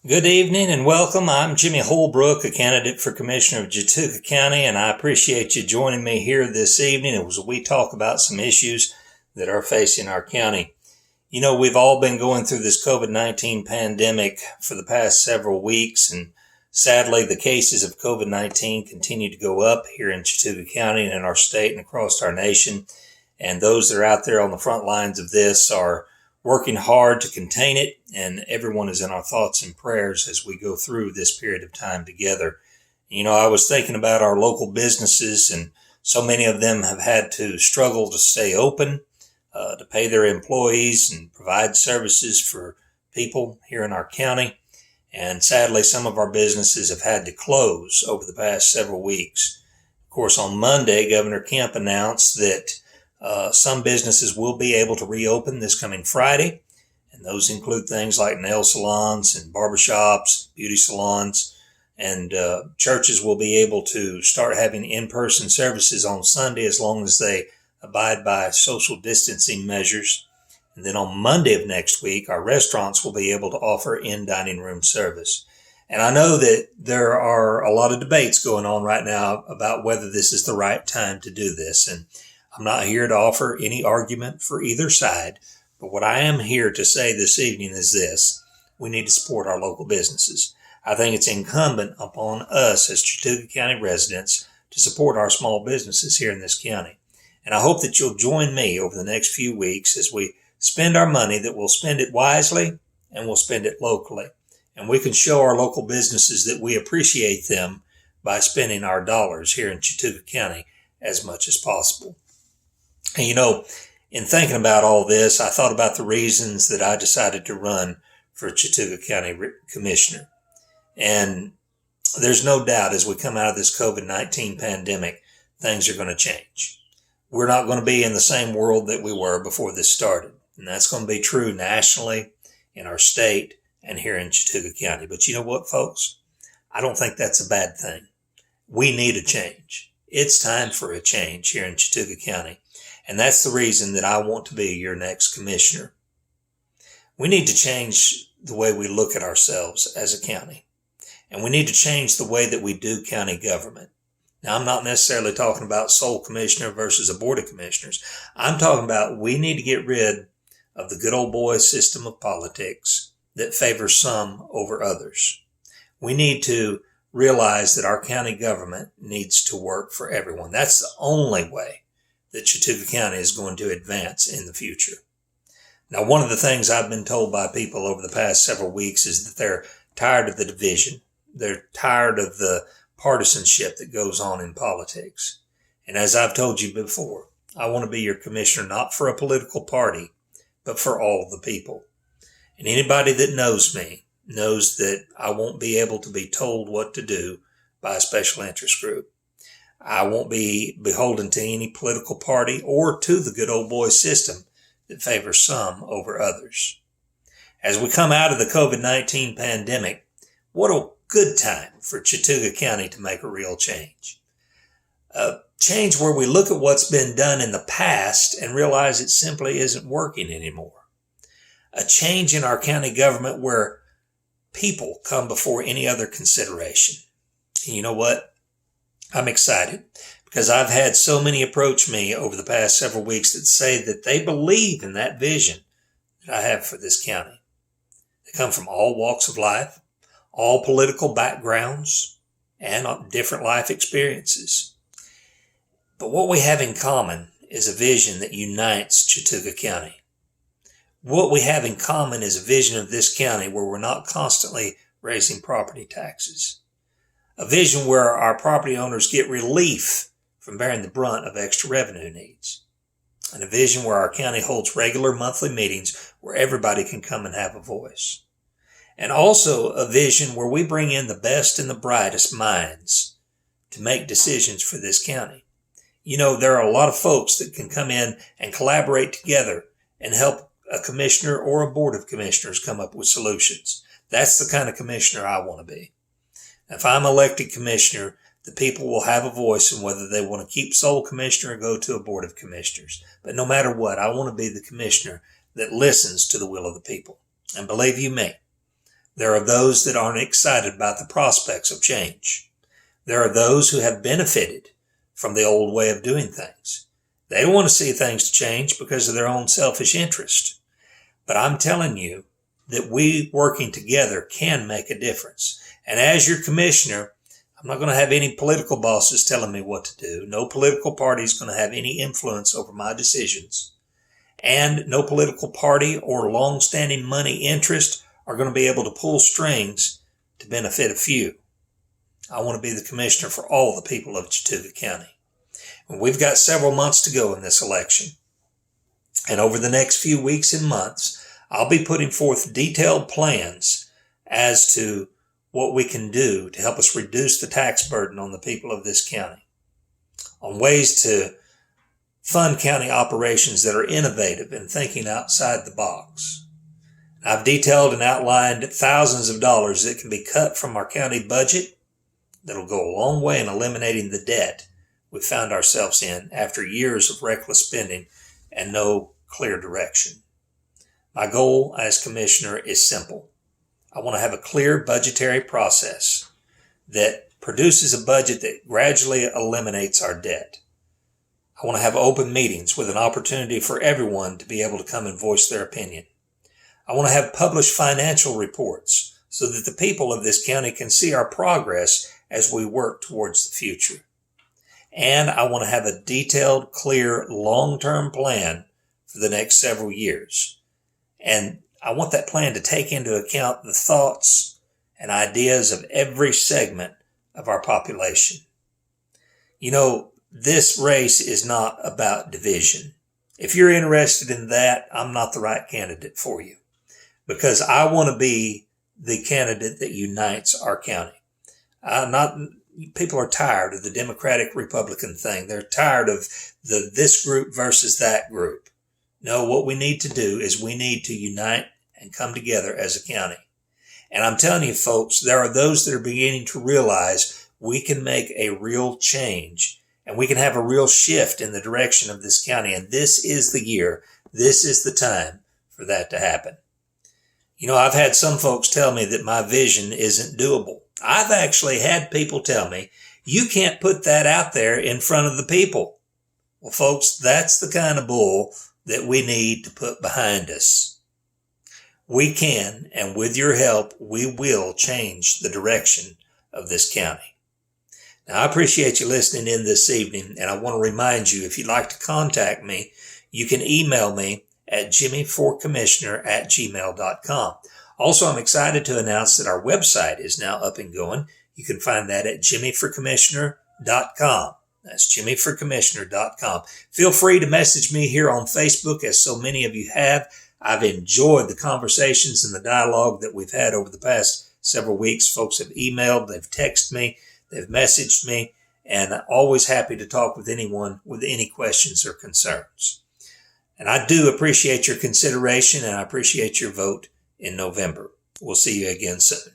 Good evening and welcome. I'm Jimmy Holbrook, a candidate for Commissioner of Chattooga County, and I appreciate you joining me here this evening as we talk about some issues that are facing our county. You know, we've all been going through this COVID-19 pandemic for the past several weeks, and sadly, the cases of COVID-19 continue to go up here in Chattooga County and in our state and across our nation. And those that are out there on the front lines of this are working hard to contain it, and everyone is in our thoughts and prayers as we go through this period of time together. You know, I was thinking about our local businesses, and so many of them have had to struggle to stay open, to pay their employees and provide services for people here in our county. And sadly, some of our businesses have had to close over the past several weeks. Of course, on Monday, Governor Kemp announced that some businesses will be able to reopen this coming Friday, and those include things like nail salons and barbershops, beauty salons, and churches will be able to start having in-person services on Sunday as long as they abide by social distancing measures. And then on Monday of next week, our restaurants will be able to offer in-dining room service. And I know that there are a lot of debates going on right now about whether this is the right time to do this. And I'm not here to offer any argument for either side, but what I am here to say this evening is this: we need to support our local businesses. I think it's incumbent upon us as Chattooga County residents to support our small businesses here in this county. And I hope that you'll join me over the next few weeks as we spend our money, that we'll spend it wisely and we'll spend it locally. And we can show our local businesses that we appreciate them by spending our dollars here in Chattooga County as much as possible. And you know, in thinking about all this, I thought about the reasons that I decided to run for Chattooga County Commissioner. And there's no doubt as we come out of this COVID-19 pandemic, things are going to change. We're not going to be in the same world that we were before this started. And that's going to be true nationally, in our state, and here in Chattooga County. But you know what, folks? I don't think that's a bad thing. We need a change. It's time for a change here in Chattooga County. And that's the reason that I want to be your next commissioner. We need to change the way we look at ourselves as a county. And we need to change the way that we do county government. Now, I'm not necessarily talking about sole commissioner versus a board of commissioners. I'm talking about we need to get rid of the good old boy system of politics that favors some over others. We need to realize that our county government needs to work for everyone. That's the only way that Chattooga County is going to advance in the future. Now, one of the things I've been told by people over the past several weeks is that they're tired of the division. They're tired of the partisanship that goes on in politics. And as I've told you before, I want to be your commissioner not for a political party, but for all the people. And anybody that knows me knows that I won't be able to be told what to do by a special interest group. I won't be beholden to any political party or to the good old boy system that favors some over others. As we come out of the COVID-19 pandemic, what a good time for Chattooga County to make a real change. A change where we look at what's been done in the past and realize it simply isn't working anymore. A change in our county government where people come before any other consideration. And you know what? I'm excited because I've had so many approach me over the past several weeks that say that they believe in that vision that I have for this county. They come from all walks of life, all political backgrounds, and different life experiences. But what we have in common is a vision that unites Chattooga County. What we have in common is a vision of this county where we're not constantly raising property taxes. A vision where our property owners get relief from bearing the brunt of extra revenue needs. And a vision where our county holds regular monthly meetings where everybody can come and have a voice. And also a vision where we bring in the best and the brightest minds to make decisions for this county. You know, there are a lot of folks that can come in and collaborate together and help a commissioner or a board of commissioners come up with solutions. That's the kind of commissioner I want to be. If I'm elected commissioner, the people will have a voice in whether they want to keep sole commissioner or go to a board of commissioners. But no matter what, I want to be the commissioner that listens to the will of the people. And believe you me, There are those that aren't excited about the prospects of change. There are those who have benefited from the old way of doing things. They don't want to see things change because of their own selfish interest. But I'm telling you that we working together can make a difference. And as your commissioner, I'm not going to have any political bosses telling me what to do. No political party is going to have any influence over my decisions. And no political party or long-standing money interest are going to be able to pull strings to benefit a few. I want to be the commissioner for all the people of Chattooga County. And we've got several months to go in this election. And over the next few weeks and months, I'll be putting forth detailed plans as to what we can do to help us reduce the tax burden on the people of this county, on ways to fund county operations that are innovative and thinking outside the box. I've detailed and outlined thousands of dollars that can be cut from our county budget that'll go a long way in eliminating the debt we found ourselves in after years of reckless spending and no clear direction. My goal as commissioner is simple. I want to have a clear budgetary process that produces a budget that gradually eliminates our debt. I want to have open meetings with an opportunity for everyone to be able to come and voice their opinion. I want to have published financial reports so that the people of this county can see our progress as we work towards the future. And I want to have a detailed, clear, long-term plan for the next several years. And I want that plan to take into account the thoughts and ideas of every segment of our population. You know, this race is not about division. If you're interested in that, I'm not the right candidate for you, because I want to be the candidate that unites our county. People are tired of the Democratic-Republican thing. They're tired of this group versus that group. No, what we need to do is we need to unite and come together as a county. And I'm telling you, folks, there are those that are beginning to realize we can make a real change and we can have a real shift in the direction of this county. And this is the year, this is the time for that to happen. You know, I've had some folks tell me that my vision isn't doable. I've actually had people tell me, you can't put that out there in front of the people. Well, folks, that's the kind of bull that we need to put behind us. We can, and with your help, we will change the direction of this county. Now, I appreciate you listening in this evening, and I want to remind you, if you'd like to contact me, you can email me at jimmyforcommissioner@gmail.com. Also, I'm excited to announce that our website is now up and going. You can find that at jimmyforcommissioner.com. That's jimmyforcommissioner.com. Feel free to message me here on Facebook, as so many of you have. I've enjoyed the conversations and the dialogue that we've had over the past several weeks. Folks have emailed, they've texted me, they've messaged me, and I'm always happy to talk with anyone with any questions or concerns. And I do appreciate your consideration, and I appreciate your vote in November. We'll see you again soon.